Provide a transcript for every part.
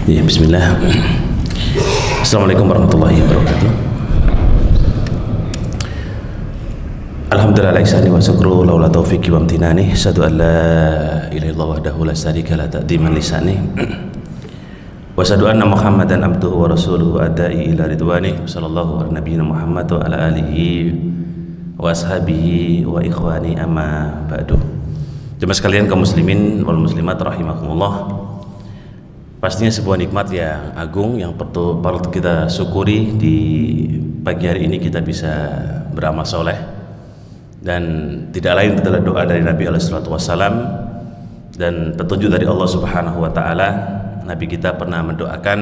Ya, bismillah. Assalamualaikum warahmatullahi wabarakatuh. Alhamdulillah ala ihsani wa syukru laula taufiqi wa amtinani. Asyhadu an la ilaha illallah wahdahu la syarika la ta'diman lisani. Wa asyhadu anna Muhammadan abduhu wa rasuluhu adai ila ridwani. Sallallahu ala nabiyyina Muhammad wa ala alihi wa ashabihi wa ikhwani amma ba'du. Jemaah sekalian kaum muslimin wal muslimat rahimakumullah. Pastinya sebuah nikmat yang agung yang patut kita syukuri. Di pagi hari ini kita bisa beramal soleh, dan tidak lain adalah doa dari Nabi SAW dan petunjuk dari Allah Subhanahu wa Ta'ala. Nabi kita pernah mendoakan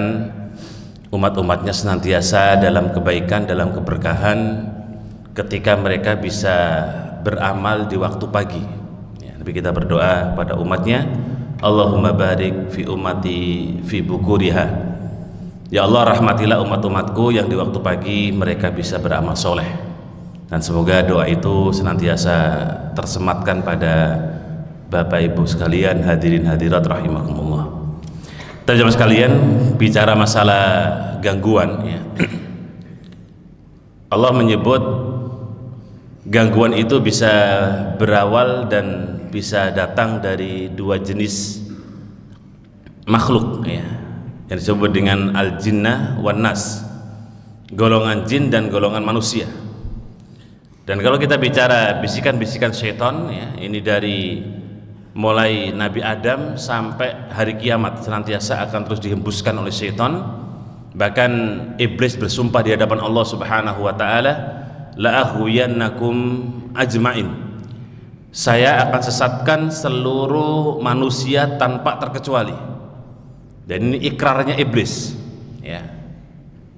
umat-umatnya senantiasa dalam kebaikan, dalam keberkahan ketika mereka bisa beramal di waktu pagi. Nabi kita berdoa pada umatnya, Allahumma barik fi ummati fi bukuriha. Ya Allah, rahmatilah umat-umatku yang di waktu pagi mereka bisa beramal soleh. Dan semoga doa itu senantiasa tersematkan pada Bapak Ibu sekalian, hadirin hadirat rahimakumullah. Teman-teman sekalian, bicara masalah gangguan ya. Allah menyebut gangguan itu bisa berawal dan bisa datang dari dua jenis makhluk ya, yang disebut dengan al-jinnah wan nas, golongan jin dan golongan manusia. Dan kalau kita bicara bisikan-bisikan syaitan ya, ini dari mulai Nabi Adam sampai hari kiamat senantiasa akan terus dihembuskan oleh syaitan. Bahkan iblis bersumpah di hadapan Allah Subhanahu wa Ta'ala, la aghwiyannakum ajmain, saya akan sesatkan seluruh manusia tanpa terkecuali. Dan ini ikrarnya iblis ya.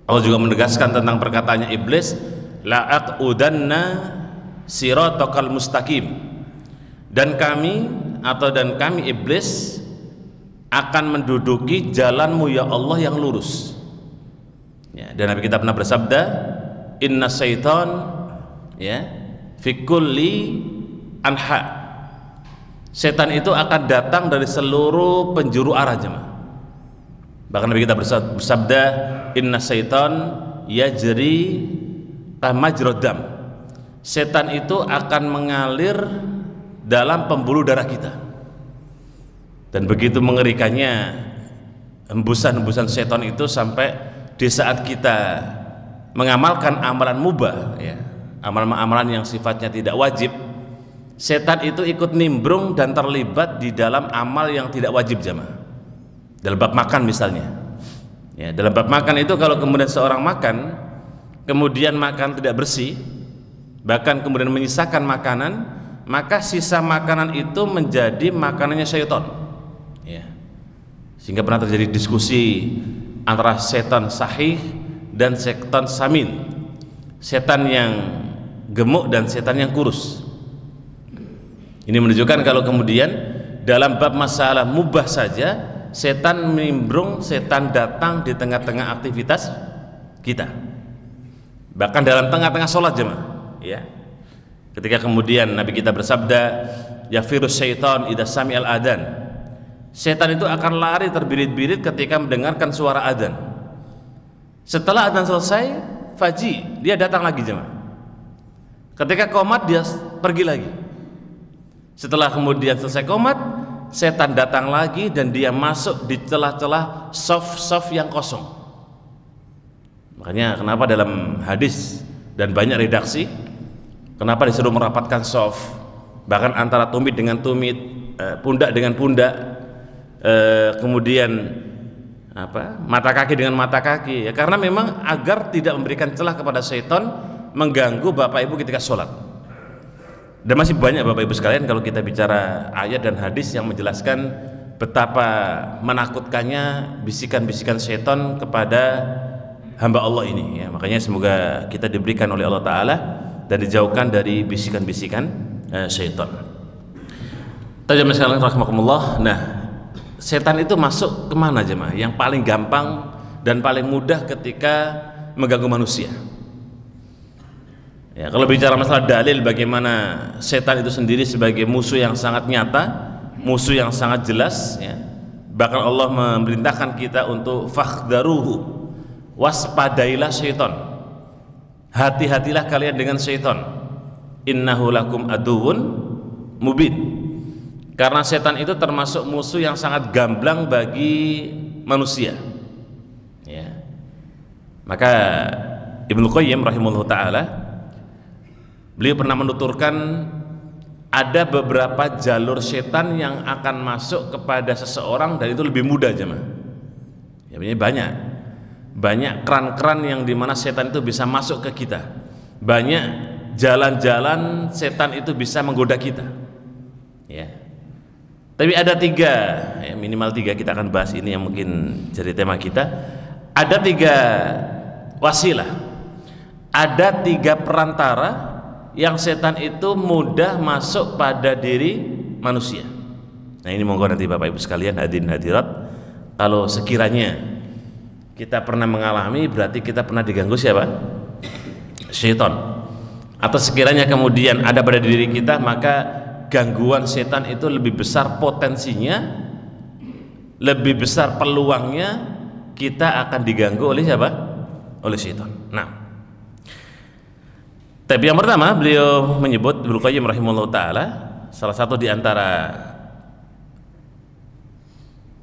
Allah juga menegaskan tentang perkataannya iblis, la aqudanna siratakal mustaqim, dan kami iblis akan menduduki jalanmu ya Allah yang lurus ya. Dan Nabi kita pernah bersabda, inna syaitan ya fi kulli anha, setan itu akan datang dari seluruh penjuru arah jemaah. Bahkan Nabi kita bersabda, inna syaitan yajri kamajrad dam, setan itu akan mengalir dalam pembuluh darah kita. Dan begitu mengerikannya hembusan-hembusan setan itu sampai di saat kita mengamalkan amalan mubah ya, amalan-amalan yang sifatnya tidak wajib, setan itu ikut nimbrung dan terlibat di dalam amal yang tidak wajib jamaah. Dalam bab makan misalnya ya, dalam bab makan itu kalau kemudian seorang makan kemudian makan tidak bersih, bahkan kemudian menyisakan makanan, maka sisa makanan itu menjadi makanannya syaitan ya. Sehingga pernah terjadi diskusi antara setan sahih dan setan samin, setan yang gemuk dan setan yang kurus. Ini menunjukkan kalau kemudian dalam bab masalah mubah saja setan nimbrung, setan datang di tengah-tengah aktivitas kita, bahkan dalam tengah-tengah sholat jemaah ya. Ketika kemudian Nabi kita bersabda, ya virus syaitan idza sami'al adzan, setan itu akan lari terbirit-birit ketika mendengarkan suara adzan. Setelah adzan selesai, faji, dia datang lagi jemaah. Ketika qomat dia pergi lagi. Setelah kemudian selesai qomat, setan datang lagi dan dia masuk di celah-celah soft yang kosong. Makanya kenapa dalam hadis dan banyak redaksi, kenapa disuruh merapatkan soft, bahkan antara tumit dengan tumit, pundak dengan pundak, kemudian mata kaki dengan mata kaki ya, karena memang agar tidak memberikan celah kepada syaitan mengganggu Bapak Ibu ketika sholat. Dan masih banyak Bapak Ibu sekalian kalau kita bicara ayat dan hadis yang menjelaskan betapa menakutkannya bisikan-bisikan syaitan kepada hamba Allah ini ya. Makanya semoga kita diberikan oleh Allah Ta'ala dan dijauhkan dari bisikan-bisikan syaitan. Teman-teman sekalian rahimakumullah. Nah, setan itu masuk kemana jemaah? Yang paling gampang dan paling mudah ketika mengganggu manusia ya. Kalau bicara masalah dalil bagaimana setan itu sendiri sebagai musuh yang sangat nyata, musuh yang sangat jelas ya, Bahkan Allah memerintahkan kita untuk fakhdaruhu, waspadailah syaitan, hati-hatilah kalian dengan syaitan, innahu lakum aduwwun mubin, karena setan itu termasuk musuh yang sangat gamblang bagi manusia, ya. Maka Ibnu Qayyim rahimahullah ta'ala, beliau pernah menuturkan ada beberapa jalur setan yang akan masuk kepada seseorang dan itu lebih mudah, jemaah. Ya, banyak keran-keran yang dimana setan itu bisa masuk ke kita, banyak jalan-jalan setan itu bisa menggoda kita, ya. Tapi ada tiga, ya, minimal tiga, kita akan bahas ini yang mungkin jadi tema kita. Ada tiga wasilah, ada tiga perantara yang setan itu mudah masuk pada diri manusia. Nah, ini monggo nanti Bapak Ibu sekalian, hadirin hadirat, kalau sekiranya kita pernah mengalami, berarti kita pernah diganggu siapa? Syaitan. Atau sekiranya kemudian ada pada diri kita, maka gangguan setan itu lebih besar potensinya, lebih besar peluangnya kita akan diganggu oleh siapa? Oleh syaitan. Nah, tapi yang pertama beliau menyebut, Ibnu Qayyim rahimahullah ta'ala, salah satu di antara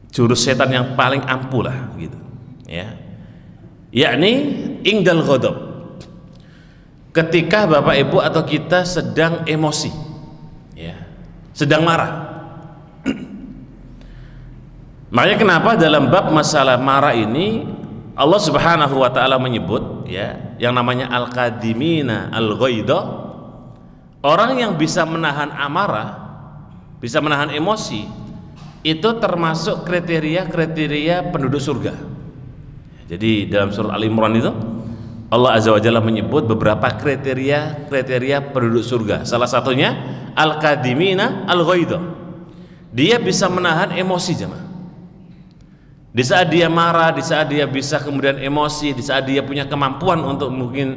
jurus setan yang paling ampuh lah gitu, ya, yakni ingdal ghadab, ketika Bapak Ibu atau kita sedang emosi, ya, sedang marah. Makanya kenapa dalam bab masalah marah ini Allah Subhanahu wa ta'ala menyebut, ya, yang namanya al-qadimina al-ghaidha, orang yang bisa menahan amarah, bisa menahan emosi, itu termasuk kriteria-kriteria penduduk surga. Jadi dalam surah Al-Imran itu Allah Azza wa Jalla menyebut beberapa kriteria penduduk surga. Salah satunya al-qadimina al-ghaidha, dia bisa menahan emosi, jemaah. Di saat dia marah, di saat dia bisa kemudian emosi, di saat dia punya kemampuan untuk mungkin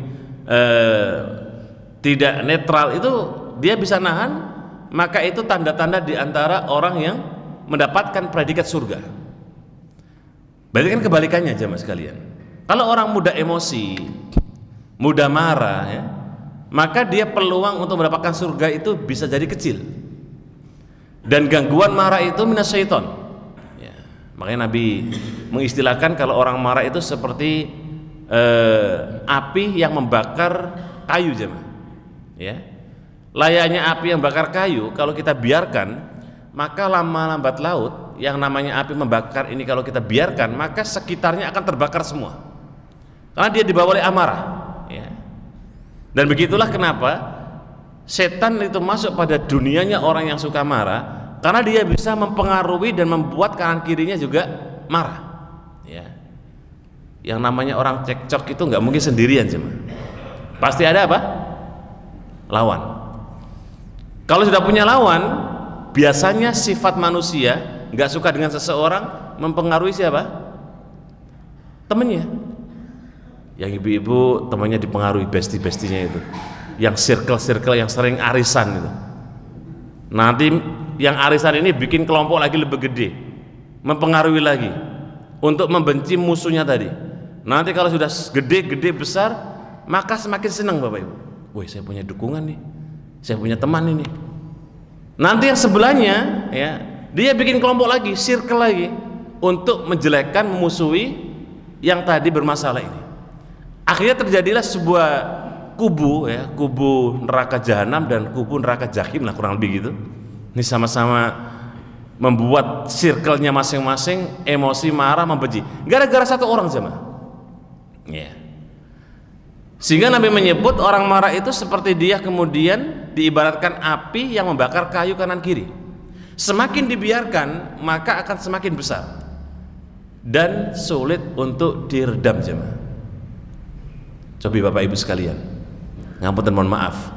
tidak netral, itu dia bisa nahan, maka itu tanda-tanda di antara orang yang mendapatkan predikat surga. Berarti kan kebalikannya, jemaah sekalian. Kalau orang mudah emosi, mudah marah, ya, maka dia peluang untuk mendapatkan surga itu bisa jadi kecil. Dan gangguan marah itu minas syaitan. Makanya Nabi mengistilahkan kalau orang marah itu seperti api yang membakar kayu, jemaah. Ya, layaknya api yang bakar kayu, kalau kita biarkan, maka lama lambat laut yang namanya api membakar ini kalau kita biarkan, maka sekitarnya akan terbakar semua, karena dia dibawa oleh amarah. Ya. Dan begitulah kenapa setan itu masuk pada dunianya orang yang suka marah, karena dia bisa mempengaruhi dan membuat kanan kirinya juga marah, ya. Yang namanya orang cekcok itu nggak mungkin sendirian, cuma pasti ada apa? Lawan. Kalau sudah punya lawan, biasanya sifat manusia nggak suka dengan seseorang mempengaruhi siapa? Temennya. Yang ibu-ibu temannya dipengaruhi bestie-bestinya itu, yang circle-circle yang sering arisan itu. Nanti yang arisan ini bikin kelompok lagi lebih gede, mempengaruhi lagi untuk membenci musuhnya tadi. Nanti kalau sudah gede-gede besar, maka semakin senang Bapak Ibu. Woi, saya punya dukungan nih, saya punya teman ini. Nanti yang sebelahnya, ya, dia bikin kelompok lagi, circle lagi untuk menjelekkan, memusuhi yang tadi bermasalah ini. Akhirnya terjadilah sebuah kubu, ya, kubu neraka jahanam dan kubu neraka jahim lah, kurang lebih gitu. Ini sama-sama membuat circle-nya masing-masing emosi, marah, membenci gara-gara satu orang, jemaah. Ya. Sehingga Nabi menyebut orang marah itu seperti dia kemudian diibaratkan api yang membakar kayu kanan kiri. Semakin dibiarkan, maka akan semakin besar dan sulit untuk diredam, jemaah. Coba Bapak Ibu sekalian, ngapunten, mohon maaf,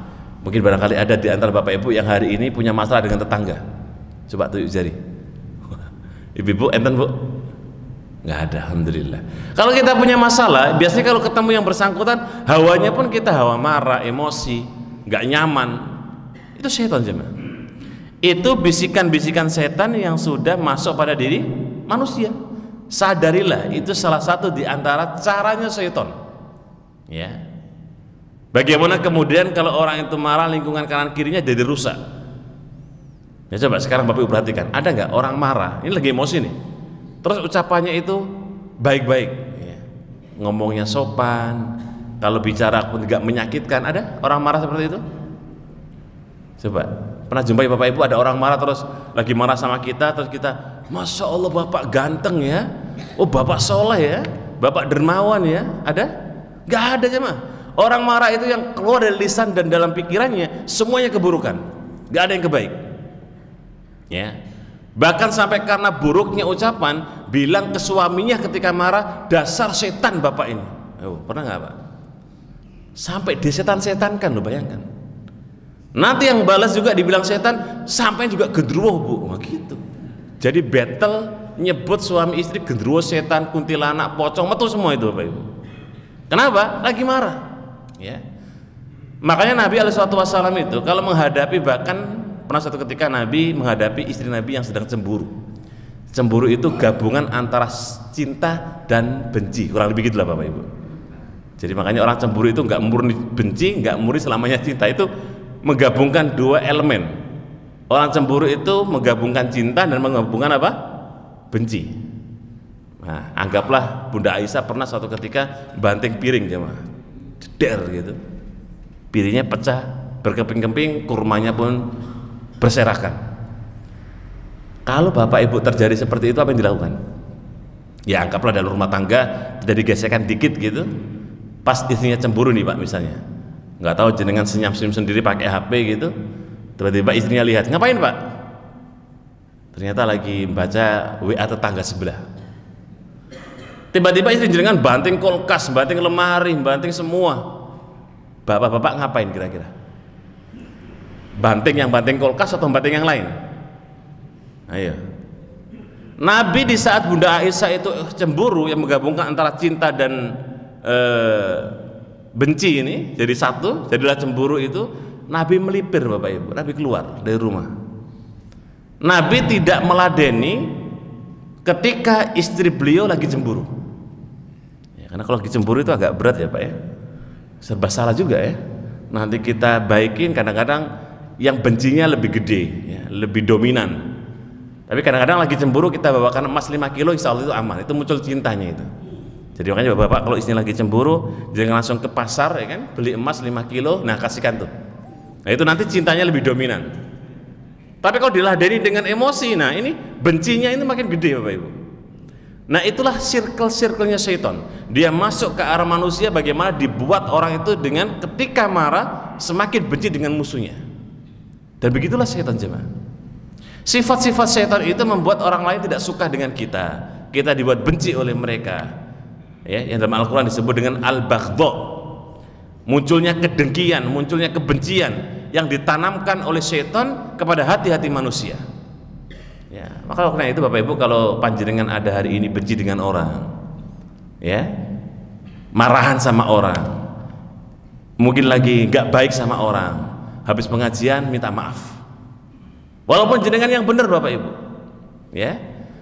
mungkin barangkali ada di antara Bapak Ibu yang hari ini punya masalah dengan tetangga. Coba tunjuk jari. Ibu-ibu, enten Bu? Nggak ada, alhamdulillah. Kalau kita punya masalah, biasanya kalau ketemu yang bersangkutan, hawanya pun kita hawa marah, emosi, nggak nyaman. Itu setan, jemaah. Itu bisikan-bisikan setan yang sudah masuk pada diri manusia. Sadarilah itu salah satu di antara caranya syaitan. Ya. Bagaimana kemudian kalau orang itu marah, lingkungan kanan kirinya jadi rusak. Ya coba sekarang Bapak Ibu perhatikan, ada nggak orang marah, ini lagi emosi nih, terus ucapannya itu baik-baik, ya. Ngomongnya sopan, kalau bicara pun nggak menyakitkan. Ada orang marah seperti itu? Coba, pernah jumpai Bapak Ibu ada orang marah terus lagi marah sama kita, terus kita, Masya Allah Bapak ganteng ya, oh Bapak soleh ya, Bapak dermawan ya, ada? Nggak ada jemaah. Orang marah itu yang keluar dari lisan dan dalam pikirannya semuanya keburukan, nggak ada yang kebaik. Ya, bahkan sampai karena buruknya ucapan bilang ke suaminya ketika marah, dasar setan Bapak ini. Oh, pernah nggak Pak? Sampai disetan-setankan, lo bayangkan. Nanti yang balas juga dibilang setan, sampai juga gendruwo Bu, oh, gitu. Jadi battle nyebut suami istri gendruwo, setan, kuntilanak, pocong, metu semua itu Bapak Ibu. Kenapa? Lagi marah. Ya. Makanya Nabi SAW itu kalau menghadapi, bahkan pernah suatu ketika Nabi menghadapi istri Nabi yang sedang cemburu. Cemburu itu gabungan antara cinta dan benci, kurang lebih gitulah Bapak Ibu. Jadi makanya orang cemburu itu nggak murni benci, nggak murni selamanya cinta, itu menggabungkan dua elemen. Orang cemburu itu menggabungkan cinta dan menggabungkan apa? Benci. Nah, anggaplah Bunda Aisyah pernah suatu ketika banting piring jemaah, jeder gitu, piringnya pecah, berkeping-keping, kurmanya pun berserakan. Kalau Bapak Ibu terjadi seperti itu, apa yang dilakukan? Ya anggaplah dalam rumah tangga jadi gesekan dikit gitu, pas istrinya cemburu nih Pak misalnya, nggak tahu jenengan senyum-senyum sendiri pakai HP gitu, tiba-tiba istrinya lihat, ngapain Pak? Ternyata lagi baca WA tetangga sebelah. Tiba-tiba istri jenengan banting kulkas, banting lemari, banting semua. Bapak-bapak ngapain kira-kira? Banting yang banting kulkas atau banting yang lain? Ayo. Nabi di saat Bunda Aisyah itu cemburu yang menggabungkan antara cinta dan benci ini jadi satu, jadilah cemburu itu. Nabi melipir Bapak Ibu, Nabi keluar dari rumah. Nabi tidak meladeni ketika istri beliau lagi cemburu. Ya, karena kalau lagi cemburu itu agak berat ya Pak ya. Serba salah juga ya. Nanti kita baikin, kadang-kadang yang bencinya lebih gede, ya, lebih dominan. Tapi kadang-kadang lagi cemburu kita bawakan emas 5 kilo, insya Allah itu aman, itu muncul cintanya itu. Jadi makanya bapak kalau istrinya lagi cemburu, jangan langsung ke pasar ya kan, beli emas 5 kilo, nah kasihkan tuh. Nah itu nanti cintanya lebih dominan. Tapi kalau diladeni dengan emosi, nah ini bencinya ini makin gede Bapak Ibu. Nah itulah circle-circle-nya syaitan. Dia masuk ke arah manusia, bagaimana dibuat orang itu dengan ketika marah semakin benci dengan musuhnya. Dan begitulah syaitan jemaah. Sifat-sifat syaitan itu membuat orang lain tidak suka dengan kita. Kita dibuat benci oleh mereka. Ya, yang dalam Al-Quran disebut dengan al-baghdha. Munculnya kedengkian, munculnya kebencian yang ditanamkan oleh syaitan kepada hati-hati manusia. Ya, maka karena itu Bapak Ibu, kalau panjenengan ada hari ini benci dengan orang, ya, marahan sama orang, mungkin lagi nggak baik sama orang, habis pengajian minta maaf. Walaupun jenengan yang benar Bapak Ibu, ya,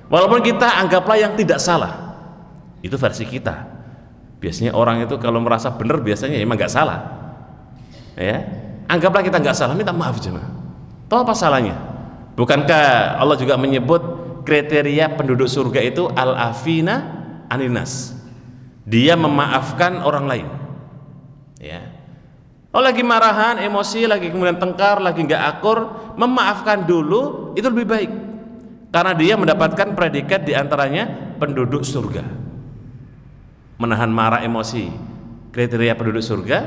walaupun kita anggaplah yang tidak salah, itu versi kita. Biasanya orang itu kalau merasa benar biasanya emang nggak salah, ya. Anggaplah kita nggak salah, minta maaf jemaah. Tahu apa salahnya? Bukankah Allah juga menyebut kriteria penduduk surga itu al-afina aninas, dia memaafkan orang lain, ya. Oh lagi marahan, emosi, lagi kemudian tengkar, lagi nggak akur, memaafkan dulu itu lebih baik, karena dia mendapatkan predikat diantaranya penduduk surga. Menahan marah emosi, kriteria penduduk surga,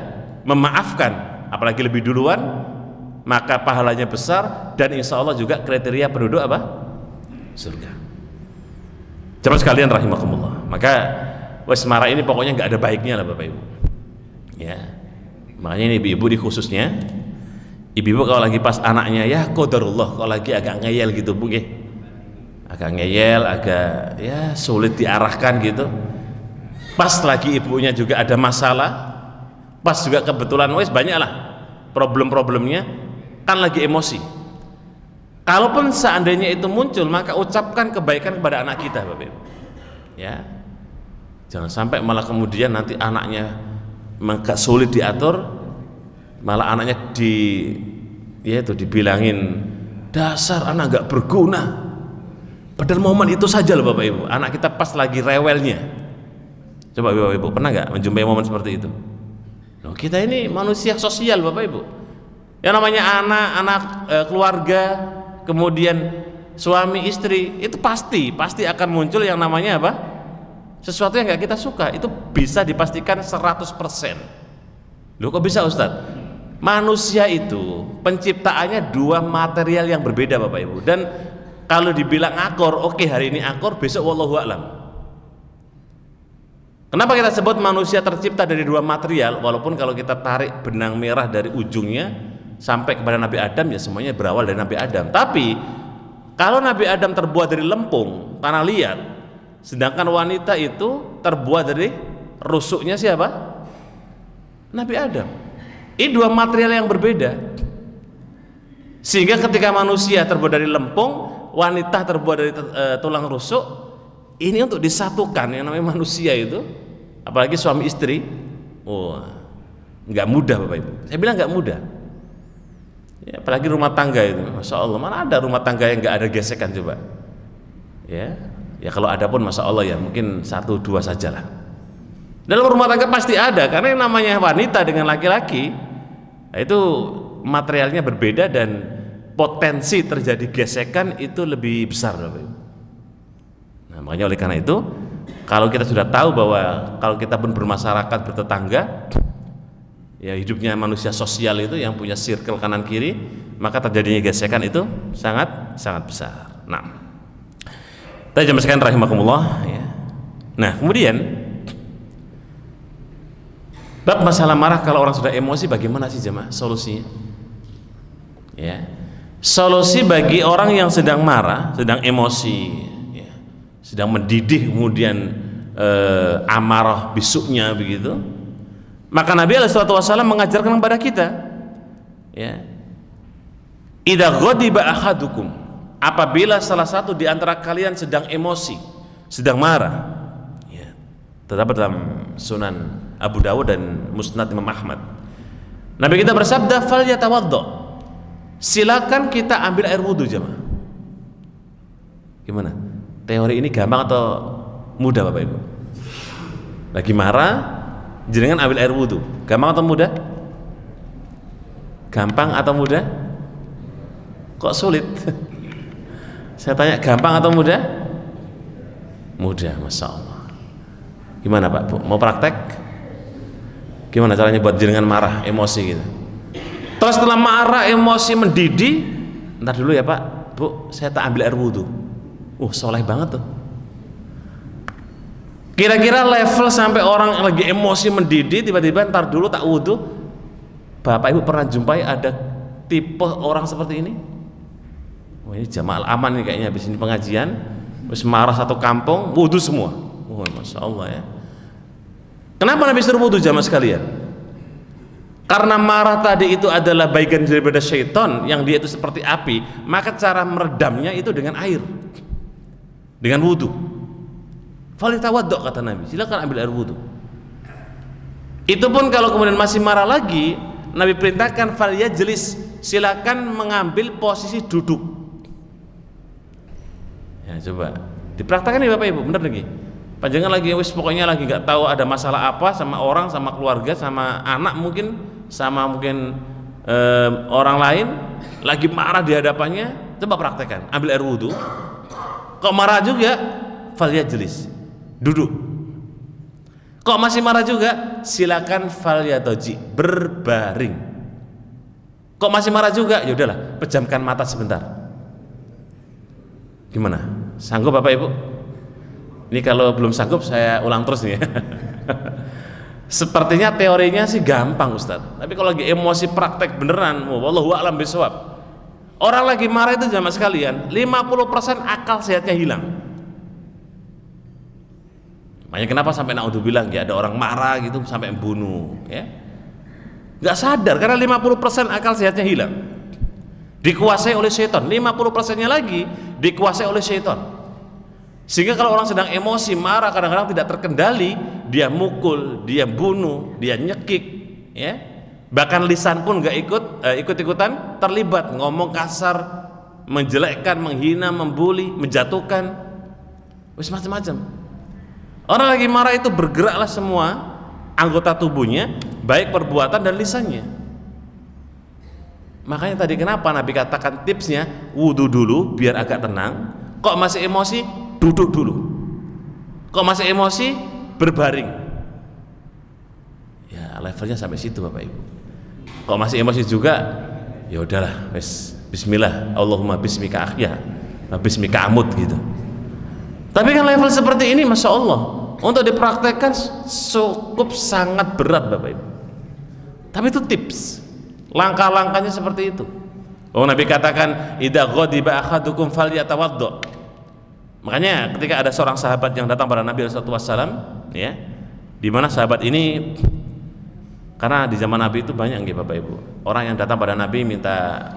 memaafkan apalagi lebih duluan, maka pahalanya besar, dan insya Allah juga kriteria penduduk apa? Surga. Coba sekalian rahimakumullah. Maka marah ini pokoknya nggak ada baiknya lah Bapak Ibu, ya. Makanya ini ibu-ibu di khususnya, ibu-ibu kalau lagi pas anaknya ya qadarullah, kalau lagi agak ngeyel gitu Bu, agak ngeyel, agak ya sulit diarahkan gitu, pas lagi ibunya juga ada masalah, pas juga kebetulan banyak lah problem-problemnya, kan lagi emosi, Kalaupun seandainya itu muncul, maka ucapkan kebaikan kepada anak kita, Bapak Ibu. Ya. Jangan sampai malah kemudian nanti anaknya agak sulit diatur, malah anaknya dibilangin dasar anak gak berguna. Padahal momen itu saja loh Bapak Ibu, anak kita pas lagi rewelnya. Coba Bapak Ibu, pernah gak menjumpai momen seperti itu? Loh, kita ini manusia sosial Bapak Ibu. Yang namanya anak keluarga, kemudian suami istri, itu pasti akan muncul yang namanya apa? Sesuatu yang gak kita suka, itu bisa dipastikan 100%. Loh kok bisa Ustadz? Manusia itu penciptaannya dua material yang berbeda Bapak Ibu. Dan kalau dibilang akor, oke, hari ini akor, besok wallahu a'lam. Kenapa kita sebut manusia tercipta dari dua material? Walaupun kalau kita tarik benang merah dari ujungnya sampai kepada Nabi Adam, ya semuanya berawal dari Nabi Adam. Tapi kalau Nabi Adam terbuat dari lempung, tanah liat, sedangkan wanita itu terbuat dari rusuknya siapa? Nabi Adam. Ini dua material yang berbeda. Sehingga ketika manusia terbuat dari lempung, wanita terbuat dari tulang rusuk, ini untuk disatukan yang namanya manusia itu, apalagi suami istri, nggak mudah Bapak Ibu. Saya bilang nggak mudah. Ya, apalagi rumah tangga itu, Masya Allah, mana ada rumah tangga yang nggak ada gesekan coba? Ya kalau ada pun Masya Allah ya, mungkin 1-2 sajalah. Dalam rumah tangga pasti ada, karena yang namanya wanita dengan laki-laki itu materialnya berbeda dan potensi terjadi gesekan itu lebih besar Bapak Ibu. Nah, makanya oleh karena itu, kalau kita sudah tahu bahwa kalau kita pun bermasyarakat, bertetangga, ya hidupnya manusia sosial itu yang punya circle kanan kiri, maka terjadinya gesekan itu sangat besar. Nah, kita jamaah sekalian rahimakumullah ya. Nah, kemudian bab masalah marah, kalau orang sudah emosi bagaimana sih jemaah solusinya? Ya. Solusi bagi orang yang sedang marah, sedang emosi, ya, sedang mendidih kemudian amarah bisuknya begitu. Maka Nabi SAW mengajarkan kepada kita, ya, idza ghadiba ahadukum, apabila salah satu di antara kalian sedang emosi, sedang marah, ya, terdapat dalam Sunan Abu Dawud dan Musnad Imam Ahmad, Nabi kita bersabda, fal yatawaddo, silakan kita ambil air wudhu jemaah. Gimana? Teori ini gampang atau mudah Bapak Ibu? Lagi marah, jenengan ambil air wudhu, gampang atau mudah? Gampang atau mudah? Kok sulit? Saya tanya, gampang atau mudah? Mudah, Masya Allah. Gimana Pak Bu? Mau praktek? Gimana caranya buat jenengan marah, emosi gitu? Terus setelah marah, emosi mendidih, ntar dulu ya Pak, Bu, saya tak ambil air wudhu. Soleh banget tuh. Kira-kira level sampai orang lagi emosi mendidih, tiba-tiba ntar dulu tak wudhu. Bapak Ibu pernah jumpai ada tipe orang seperti ini? Ini jamaah aman nih kayaknya, habis ini pengajian, terus marah satu kampung, wudhu semua. Masya Allah ya. Kenapa Nabi suruh wudhu jamaah sekalian? Karena marah tadi itu adalah bagian daripada syaitan yang dia itu seperti api, maka cara meredamnya itu dengan air, dengan wudhu. Falitawaddo kata Nabi, silakan ambil air wudhu. Itu pun kalau kemudian masih marah lagi, Nabi perintahkan falyajlis, silakan mengambil posisi duduk. Ya coba dipraktakkan nih Bapak Ibu, bener lagi. Panjangan lagi pokoknya lagi nggak tahu ada masalah apa sama orang, sama keluarga, sama anak mungkin, sama mungkin orang lain, lagi marah di hadapannya, coba praktekkan, ambil air wudhu. Kok marah juga, falyajlis, duduk. Kok masih marah juga, silakan falyatoji, berbaring. Kok masih marah juga, ya udahlah, pejamkan mata sebentar. Gimana? Sanggup Bapak Ibu? Ini kalau belum sanggup saya ulang terus nih ya. Sepertinya teorinya sih gampang Ustadz, tapi kalau lagi emosi praktek beneran, wallahu a'lam bishawab. Orang lagi marah itu jamaah sekalian, 50% akal sehatnya hilang. Makanya kenapa sampai naudzubillah ya ada orang marah gitu sampai membunuh, ya? Nggak sadar karena 50% akal sehatnya hilang. dikuasai oleh syaitan. 50%-nya lagi dikuasai oleh syaitan. Sehingga kalau orang sedang emosi, marah, kadang-kadang tidak terkendali, dia mukul, dia bunuh, dia nyekik, ya. Bahkan lisan pun nggak ikut-ikutan terlibat, ngomong kasar, menjelekkan, menghina, membuli, menjatuhkan, wis macam-macam. Orang lagi marah itu bergeraklah semua anggota tubuhnya, baik perbuatan dan lisannya. Makanya tadi kenapa Nabi katakan tipsnya wudhu dulu biar agak tenang. Kok masih emosi, duduk dulu. Kok masih emosi, berbaring. Ya levelnya sampai situ Bapak Ibu. Kok masih emosi juga, ya udahlah, wes bismillah, Allahumma bismika ahya, bismika amut gitu. Tapi kan level seperti ini Masya Allah untuk dipraktekkan cukup sangat berat Bapak Ibu. Tapi itu tips, langkah-langkahnya seperti itu. Oh, Nabi katakan idza ghadiba ahadukum falyatawaddo. Makanya ketika ada seorang sahabat yang datang pada Nabi sallallahu alaihi wasallam, ya, di mana sahabat ini, karena di zaman Nabi itu banyak nggih Bapak Ibu, orang yang datang pada Nabi minta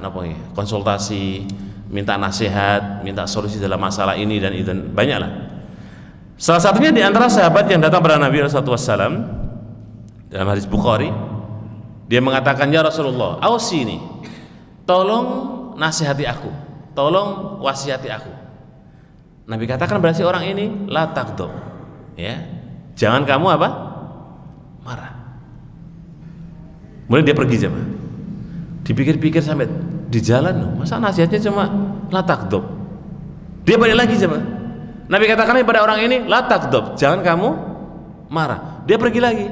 konsultasi, minta nasihat, minta solusi dalam masalah ini dan itu, banyaklah. Salah satunya di antara sahabat yang datang pada Nabi sallallahu alaihi wasallam dalam hadis Bukhari, dia mengatakan, ya Rasulullah, ausini, tolong nasihati aku, tolong wasiyati aku. Nabi katakan berarti orang ini la taghdab, ya, jangan kamu apa? Marah. Kemudian dia pergi jemaah. Dipikir-pikir sampai di jalan, masa nasihatnya cuma la taghdab. Dia balik lagi jemaah. Nabi katakan kepada orang ini la taghdab, jangan kamu marah. Dia pergi lagi.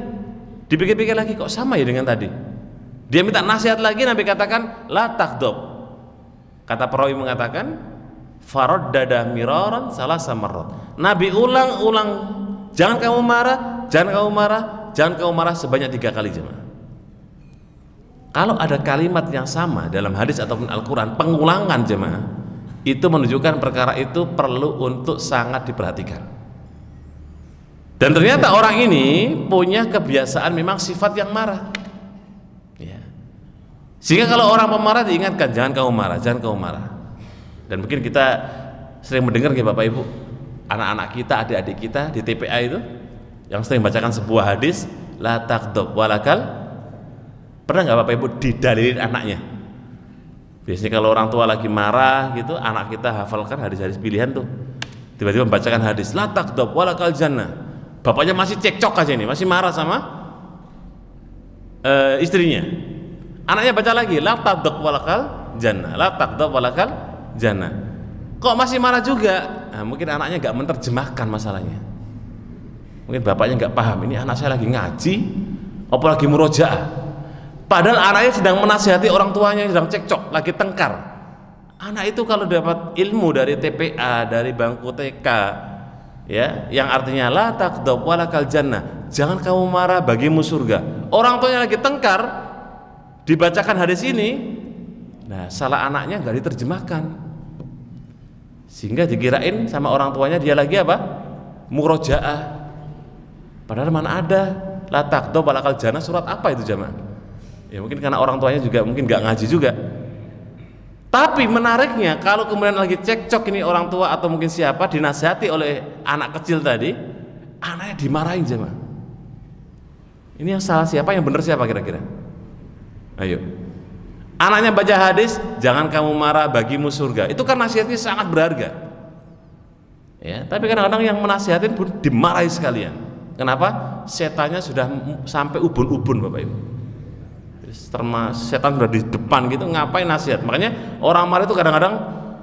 Dipikir-pikir lagi, kok sama ya dengan tadi. Dia minta nasihat lagi, Nabi katakan la taghdab. Kata perawi mengatakan faraddada miraran salasa marrat. Nabi ulang-ulang, jangan kamu marah, jangan kamu marah, jangan kamu marah sebanyak 3 kali jemaah. Kalau ada kalimat yang sama dalam hadis ataupun Al-Quran, pengulangan jemaah, itu menunjukkan perkara itu perlu untuk sangat diperhatikan. Dan ternyata orang ini punya kebiasaan memang sifat yang marah, ya. Sehingga kalau orang pemarah diingatkan, jangan kamu marah, jangan kamu marah. Dan mungkin kita sering mendengar ya Bapak Ibu, anak-anak kita, adik-adik kita di TPA itu yang sering bacakan sebuah hadis la taghdab walakal. Pernah nggak Bapak Ibu didalilin anaknya? Biasanya kalau orang tua lagi marah gitu, anak kita hafalkan hadis-hadis pilihan tuh, tiba-tiba membacakan hadis la taghdab walakal jannah. Bapaknya masih cekcok aja nih, masih marah sama istrinya. Anaknya baca lagi la taghdab walakal jannah, la taghdab walakal jannah. Kok masih marah juga? Nah, mungkin anaknya nggak menerjemahkan masalahnya. Mungkin bapaknya nggak paham, ini anak saya lagi ngaji apalagi murojaah. Padahal anaknya sedang menasihati orang tuanya yang sedang cekcok, lagi tengkar. Anak itu kalau dapat ilmu dari TPA, dari bangku TK, ya, yang artinya la taghdab walakal jannah, jangan kamu marah, bagimu surga. Orang tuanya lagi tengkar, dibacakan hadis ini, nah salah anaknya nggak diterjemahkan, sehingga dikirain sama orang tuanya dia lagi apa? Murojaah. Padahal mana ada la taghdab walakal jannah, surat apa itu jamaah? Ya mungkin karena orang tuanya juga mungkin nggak ngaji juga. Tapi menariknya kalau kemudian lagi cekcok ini orang tua atau mungkin siapa dinasihati oleh anak kecil tadi, anaknya dimarahin jemaah. Ini yang salah siapa, yang benar siapa kira-kira? Ayo. Anaknya baca hadis, jangan kamu marah, bagimu surga. Itu kan nasihatnya sangat berharga. Ya, tapi kadang-kadang yang menasihatin pun dimarahi sekalian. Kenapa? Setannya sudah sampai ubun-ubun Bapak Ibu. Setan sudah di depan gitu, ngapain nasihat? Makanya orang marah itu kadang-kadang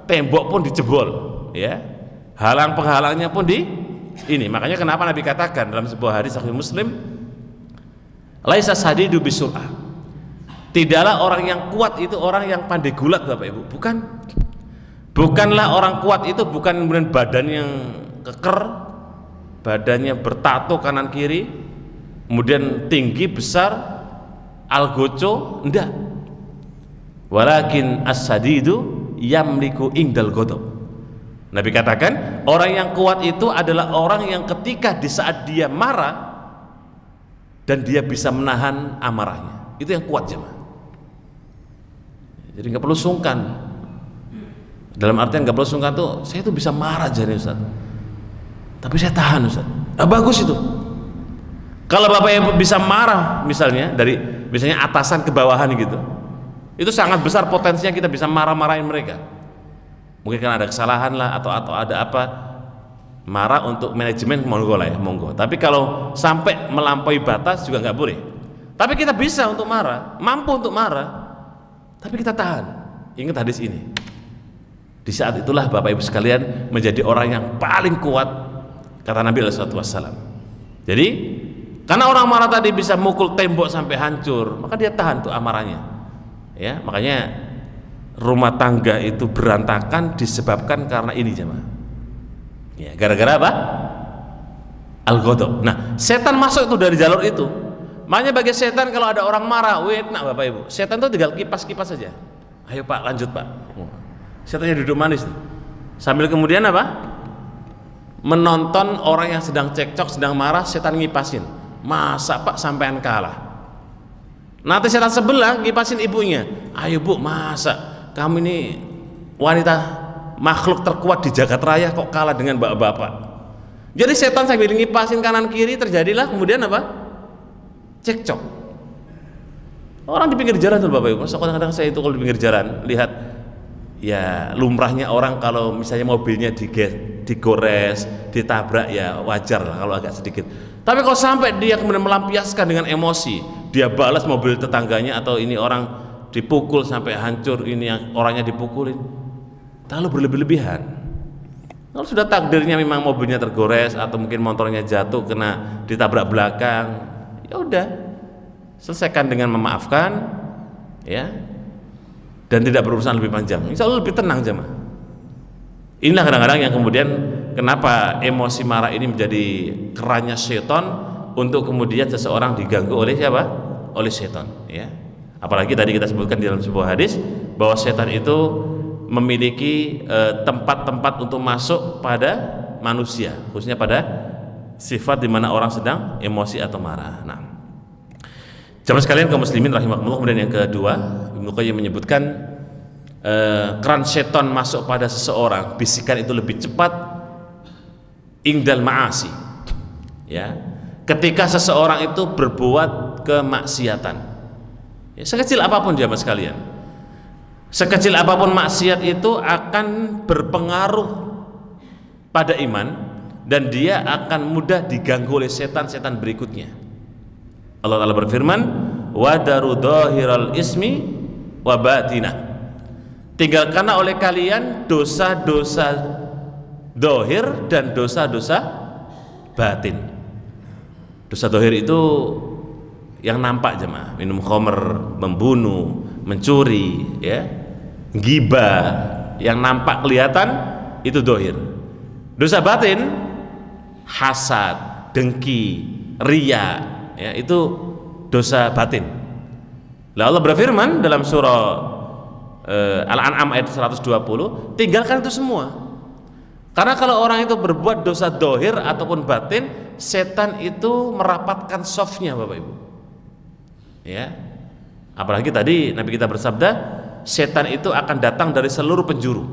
tembok pun dijebol, ya, halang penghalangnya pun di ini. Makanya kenapa Nabi katakan dalam sebuah hadis Sahih Muslim, laisa sadidu bisur'ah, tidaklah orang yang kuat itu orang yang pandai gulat Bapak Ibu. Bukanlah orang kuat itu bukan kemudian badan yang keker, badannya bertato kanan kiri, kemudian tinggi besar, algoco, enggak. Walakin as-sadidu yamliku indal ghadab. Nabi katakan orang yang kuat itu adalah orang yang ketika di saat dia marah dan dia bisa menahan amarahnya. Itu yang kuat jemaah. Jadi nggak perlu sungkan. Dalam artian nggak perlu sungkan tuh, saya tuh bisa marah jadi Ustaz, tapi saya tahan Ustaz. Bagus itu. Kalau Bapak Ibu bisa marah misalnya dari misalnya atasan ke bawahan gitu, itu sangat besar potensinya kita bisa marah-marahin mereka. Mungkin karena ada kesalahan lah atau ada apa, marah untuk manajemen monggo lah ya, monggo. Tapi kalau sampai melampaui batas juga nggak boleh. Tapi kita bisa untuk marah, mampu untuk marah, tapi kita tahan. Ingat hadis ini. Di saat itulah Bapak Ibu sekalian menjadi orang yang paling kuat, kata Nabi SAW. Jadi karena orang marah tadi bisa mukul tembok sampai hancur, maka dia tahan tuh amarahnya. Ya, makanya rumah tangga itu berantakan disebabkan karena ini jemaah. Ya, gara-gara apa? Al-ghadab. Nah, setan masuk itu dari jalur itu. Makanya bagi setan kalau ada orang marah, nah Bapak Ibu, setan itu tinggal kipas-kipas saja. Ayo Pak, lanjut Pak. Setannya duduk manis nih. Sambil kemudian apa? Menonton orang yang sedang cekcok, sedang marah, setan ngipasin. Masa Pak sampean kalah? Nanti setan sebelah ngipasin ibunya. Ayo Bu, masa kamu ini wanita makhluk terkuat di jagat raya kok kalah dengan bapak-bapak? Jadi setan sambil ngipasin kanan kiri, terjadilah kemudian apa? Cekcok. Orang di pinggir jalan tuh Bapak Ibu. Kadang-kadang saya itu kalau di pinggir jalan lihat ya lumrahnya orang kalau misalnya mobilnya digores, ditabrak ya wajar lah kalau agak sedikit. Tapi kalau sampai dia kemudian melampiaskan dengan emosi, dia balas mobil tetangganya atau ini orang dipukul sampai hancur, ini yang orangnya dipukulin, terlalu berlebih-lebihan. Kalau sudah takdirnya memang mobilnya tergores atau mungkin motornya jatuh kena ditabrak belakang, ya udah selesaikan dengan memaafkan, ya, dan tidak berurusan lebih panjang. Insya Allah lebih tenang jemaah. Inilah kadang-kadang yang kemudian kenapa emosi marah ini menjadi kerannya setan untuk kemudian seseorang diganggu oleh siapa? Oleh setan, ya. Apalagi tadi kita sebutkan di dalam sebuah hadis bahwa setan itu memiliki tempat-tempat untuk masuk pada manusia, khususnya pada sifat di mana orang sedang emosi atau marah. Nah, jemaah sekalian kaum muslimin rahimakumullah, kemudian yang kedua, Ibnu Qayyim menyebutkan keran setan masuk pada seseorang, bisikan itu lebih cepat indal ma'asi, ya, ketika seseorang itu berbuat kemaksiatan, ya, sekecil apapun jemaah sekalian, sekecil apapun maksiat itu akan berpengaruh pada iman dan dia akan mudah diganggu oleh setan-setan berikutnya. Allah Ta'ala berfirman, wadaru dhahiral ismi wa batinah, tinggalkanlah oleh kalian dosa-dosa dohir dan dosa-dosa batin. Dosa dohir itu yang nampak jemaah, minum khamr, membunuh, mencuri, ya, ghibah, yang nampak kelihatan itu dohir. Dosa batin, hasad, dengki, riya, ya, itu dosa batin. Lah Allah berfirman dalam surah Al-An'am ayat 120, tinggalkan itu semua. Karena kalau orang itu berbuat dosa dohir ataupun batin, setan itu merapatkan softnya Bapak Ibu, ya. Apalagi tadi Nabi kita bersabda, setan itu akan datang dari seluruh penjuru.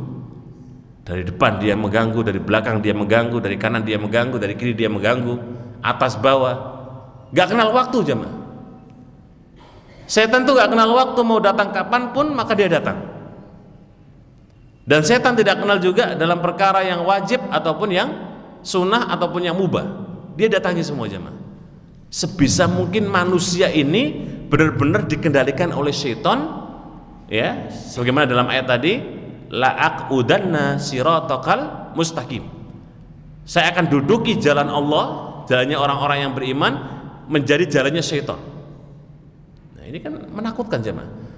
Dari depan dia mengganggu, dari belakang dia mengganggu, dari kanan dia mengganggu, dari kiri dia mengganggu, atas bawah. Gak kenal waktu jemaah. Setan tuh gak kenal waktu, mau datang kapanpun maka dia datang. Dan setan tidak kenal juga dalam perkara yang wajib ataupun yang sunnah ataupun yang mubah. Dia datangi semua jemaah. Sebisa mungkin manusia ini benar-benar dikendalikan oleh setan, ya, sebagaimana dalam ayat tadi, la'aqudanna siratakal mustaqim. Saya akan duduki jalan Allah, jalannya orang-orang yang beriman, menjadi jalannya setan. Nah, ini kan menakutkan jemaah.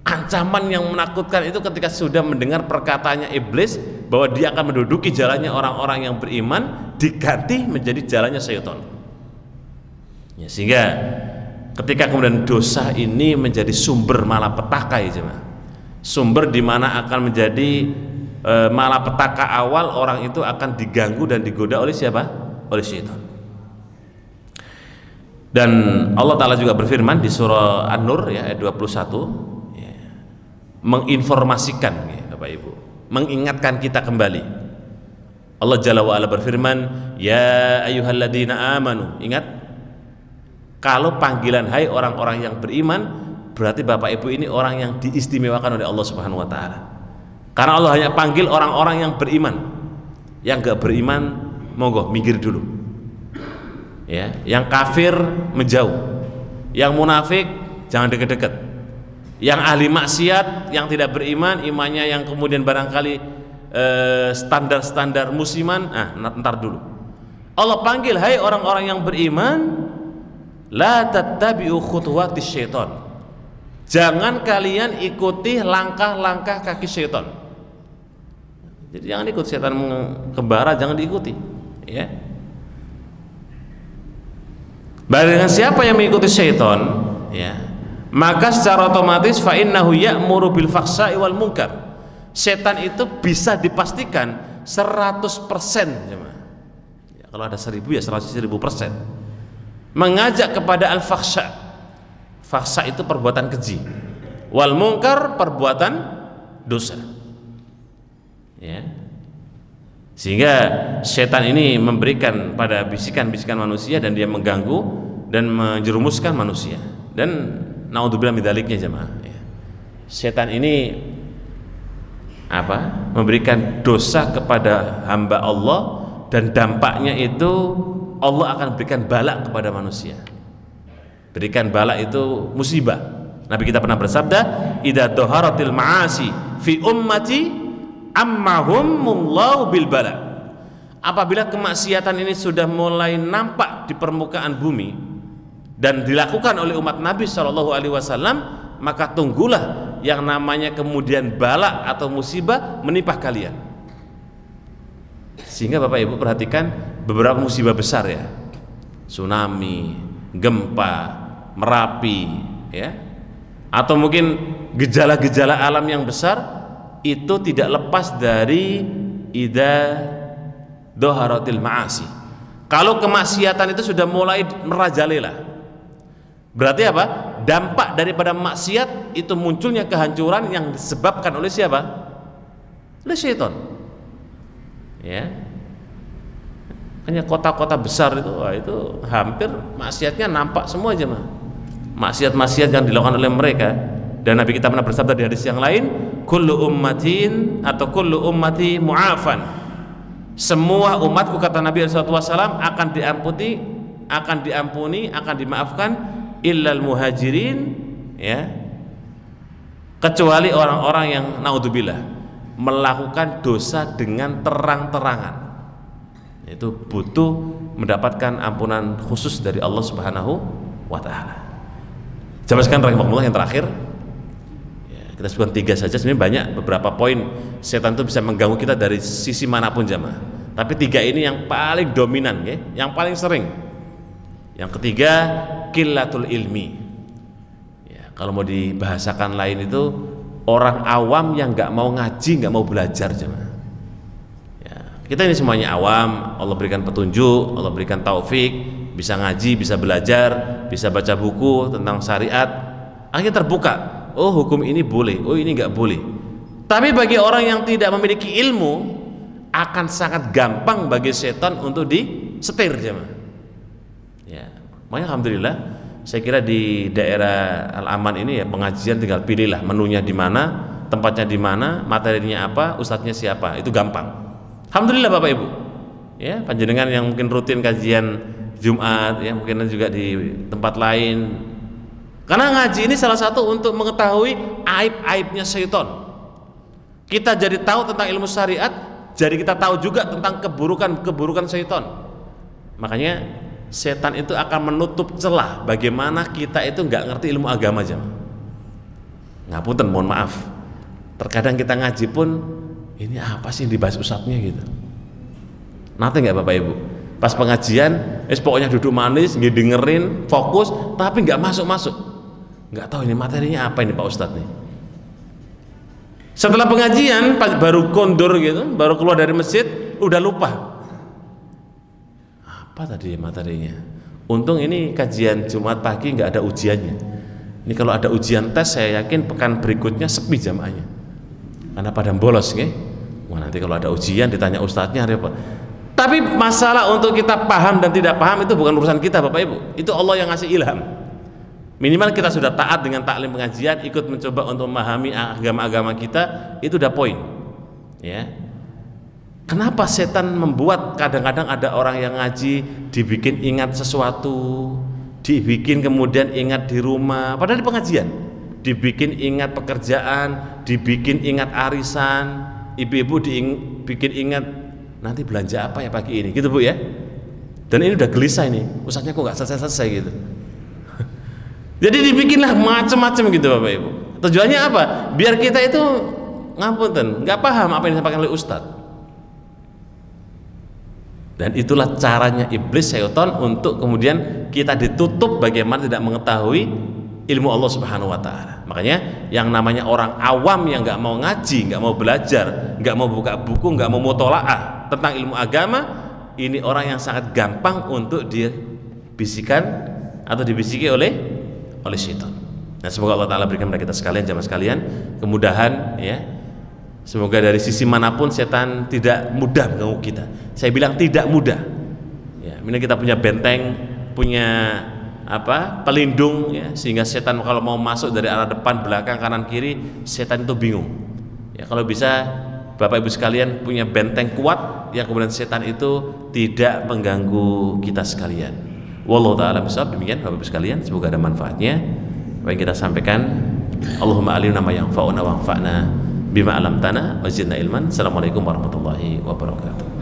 Ancaman yang menakutkan itu ketika sudah mendengar perkataannya iblis bahwa dia akan menduduki jalannya orang-orang yang beriman, diganti menjadi jalannya setan. Ya, sehingga ketika kemudian dosa ini menjadi sumber malapetaka, ya jemaah, sumber di mana akan menjadi malapetaka awal, orang itu akan diganggu dan digoda oleh siapa? Oleh setan. Dan Allah Ta'ala juga berfirman di surah An-Nur, ya, ayat 21, ya, menginformasikan ya, Bapak Ibu, mengingatkan kita kembali. Allah Jalla wa Ala berfirman, ya ayyuhalladzina amanu, ingat, kalau panggilan hai orang-orang yang beriman, berarti Bapak Ibu ini orang yang diistimewakan oleh Allah Subhanahu wa taala. Karena Allah hanya panggil orang-orang yang beriman. Yang gak beriman monggo minggir dulu. Ya, yang kafir menjauh. Yang munafik jangan deket-deket. Yang ahli maksiat, yang tidak beriman, imannya yang kemudian barangkali standar-standar musiman, ntar dulu. Allah panggil, hai orang-orang yang beriman, la tattabi'u khutuwatis syaitan. Jangan kalian ikuti langkah-langkah kaki syaitan. Jadi jangan ikut setan kembara, jangan diikuti, ya. Dengan siapa yang mengikuti syaitan, ya, maka secara otomatis fa innahu ya'muru bil fahsya'i wal munkar. Setan itu bisa dipastikan 100%, ya, kalau ada 1000 ya 100.000%. Mengajak kepada al-fahsya. Fahsya itu perbuatan keji. Wal munkar perbuatan dosa. Ya. Sehingga setan ini memberikan pada bisikan-bisikan manusia dan dia mengganggu dan menjerumuskan manusia. Dan naudzubillah min dzaliknya jemaah. Ya. Setan ini memberikan dosa kepada hamba Allah dan dampaknya itu Allah akan berikan bala kepada manusia. Berikan bala itu musibah. Nabi kita pernah bersabda, idza dhaharatil ma'asi fi ummati ammahumullahu bil bala. Apabila kemaksiatan ini sudah mulai nampak di permukaan bumi dan dilakukan oleh umat Nabi SAW, maka tunggulah yang namanya kemudian bala atau musibah menimpa kalian. Sehingga Bapak Ibu perhatikan beberapa musibah besar, ya, tsunami, gempa, Merapi, ya, atau mungkin gejala-gejala alam yang besar itu tidak lepas dari idza dhaharatil ma'asi. Kalau kemaksiatan itu sudah mulai merajalela, berarti apa? Dampak daripada maksiat itu munculnya kehancuran yang disebabkan oleh siapa? Oleh syaitan. Ya. Hanya kota-kota besar itu hampir maksiatnya nampak semua aja, mah. Maksiat-maksiat yang dilakukan oleh mereka. Dan Nabi kita pernah bersabda di hadis yang lain, kullu ummatin atau kullu ummati mu'afan. Semua umatku, kata Nabi SAW, akan diampuni, akan dimaafkan, illal muhajirin, ya, kecuali orang-orang yang naudzubillah melakukan dosa dengan terang-terangan. Itu butuh mendapatkan ampunan khusus dari Allah Subhanahu wa taala. Jamaah sekalian rahimakumullah, yang terakhir kita sebutkan 3 saja. Sebenarnya banyak beberapa poin setan itu bisa mengganggu kita dari sisi manapun jamaah. Tapi 3 ini yang paling dominan, ya, yang paling sering. Yang ketiga, qillatul ilmi. Ya, kalau mau dibahasakan lain itu orang awam yang nggak mau ngaji, nggak mau belajar jamaah. Ya, kita ini semuanya awam. Allah berikan petunjuk, Allah berikan taufik, bisa ngaji, bisa belajar, bisa baca buku tentang syariat. Akhirnya terbuka. Oh, hukum ini boleh, oh ini nggak boleh. Tapi bagi orang yang tidak memiliki ilmu, akan sangat gampang bagi setan untuk disetir jemaah. Ya, makanya alhamdulillah, saya kira di daerah Al-Aman ini ya pengajian tinggal pilihlah menunya di mana, tempatnya di mana, materinya apa, ustadznya siapa, itu gampang. Alhamdulillah Bapak Ibu. Ya, panjenengan yang mungkin rutin kajian Jumat, ya mungkin juga di tempat lain. Karena ngaji ini salah satu untuk mengetahui aib-aibnya syaitan. Kita jadi tahu tentang ilmu syariat, jadi kita tahu juga tentang keburukan-keburukan syaitan. Makanya setan itu akan menutup celah bagaimana kita itu nggak ngerti ilmu agama aja. Ngapunten, mohon maaf. Terkadang kita ngaji pun ini apa sih yang dibahas ustadznya gitu. Nanti nggak Bapak Ibu? Pas pengajian, pokoknya duduk manis, dengerin, fokus, tapi nggak masuk-masuk. Nggak tahu ini materinya apa ini Pak Ustadz nih. Setelah pengajian baru kondur gitu, baru keluar dari masjid udah lupa apa tadi materinya. Untung ini kajian Jumat pagi nggak ada ujiannya. Ini kalau ada ujian tes, saya yakin pekan berikutnya sepi jamaahnya, karena pada bolos, nggih. Wah, nanti kalau ada ujian ditanya ustadznya repot. Tapi masalah untuk kita paham dan tidak paham itu bukan urusan kita, Bapak Ibu. Itu Allah yang ngasih ilham. Minimal kita sudah taat dengan taklim pengajian, ikut mencoba untuk memahami agama-agama kita, itu udah poin. Ya. Kenapa setan membuat kadang-kadang ada orang yang ngaji dibikin ingat sesuatu, dibikin kemudian ingat di rumah, padahal di pengajian, dibikin ingat pekerjaan, dibikin ingat arisan, ibu-ibu dibikin ingat nanti belanja apa ya pagi ini, gitu Bu ya. Dan ini udah gelisah ini, ustadznya kok nggak selesai-selesai gitu. Jadi dibikinlah macam-macam gitu Bapak Ibu. Tujuannya apa? Biar kita itu ngapunten, nggak paham apa yang disampaikan oleh ustadz. Dan itulah caranya iblis, syaitan, untuk kemudian kita ditutup bagaimana tidak mengetahui ilmu Allah Subhanahu wa Ta'ala. Makanya yang namanya orang awam yang nggak mau ngaji, nggak mau belajar, nggak mau buka buku, nggak mau mutolaah tentang ilmu agama, ini orang yang sangat gampang untuk dibisikan atau dibisiki oleh syaitan. Nah, semoga Allah Ta'ala berikan kepada kita sekalian, jamaah sekalian, kemudahan ya. Semoga dari sisi manapun setan tidak mudah mengganggu kita. Saya bilang tidak mudah. Ya, minimal kita punya benteng, punya pelindung ya, sehingga setan kalau mau masuk dari arah depan, belakang, kanan, kiri, setan itu bingung. Ya, kalau bisa Bapak Ibu sekalian punya benteng kuat yang kemudian setan itu tidak mengganggu kita sekalian. Wallahu ta'ala bishawab. Demikian Bapak Ibu sekalian, semoga ada manfaatnya apa yang kita sampaikan. Allahumma alimna ma yanfa'una wanfa'na bima alamtana wa zidna ilman. Assalamualaikum warahmatullahi wabarakatuh.